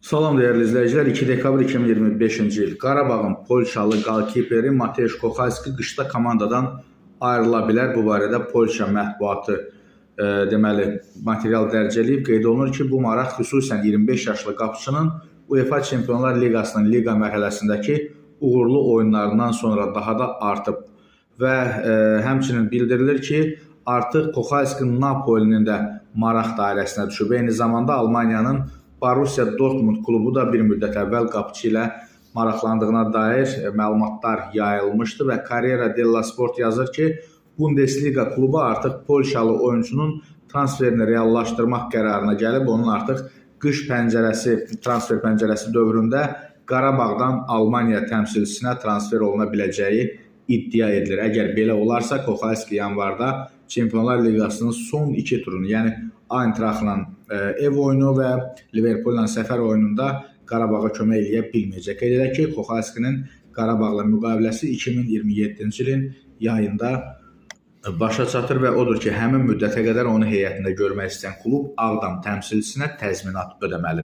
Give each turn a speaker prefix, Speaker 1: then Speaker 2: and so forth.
Speaker 1: Salam dəyərli izləyicilər, 2 dekabr 2025-ci il Qarabağın Polşalı qalkiperi Mateusz Kohalski qışda komandadan ayrıla bilər. Bu barədə Polşa mətbuatı deməli material dərc edib. Qeyd olunur ki, bu maraq xüsusən 25 yaşlı qapıçının UEFA Çempionlar Liqasının liqa mərhələsindəki uğurlu oyunlarından sonra daha da artıb və həmçinin bildirilir ki, artıq Kohalski Napolinin də maraq dairəsinə düşüb. Eyni zamanda Almaniyanın Borussia Dortmund klubu da bir müddət əvvəl qapıçı ilə maraqlandığına dair məlumatlar yayılmışdı və Corriere dello Sport yazır ki, Bundesliga klubu artıq Polşalı oyuncunun transferini reallaşdırmaq qərarına gəlib. Onun artıq qış pəncərəsi, transfer pəncərəsi dövründə Qarabağdan Almaniya təmsilçisinə transfer oluna biləcəyi iddia edilir. Əgər belə olarsa, Kohalski yanvarda Çempionlar Liqasının son 2 turunu, yəni Eintrachtla ev oyunu və Liverpool'la səfər oyununda Qarabağa kömək eləyə bilməyəcək. Qeyd edək ki, Kohalskinin Qarabağla müqaviləsi 2027-ci ilin yayında başa çatır və odur ki, həmin müddətə qədər onu heyətində görmək istəyən klub Ağdam təmsilçisinə təzminat ödəməlidir.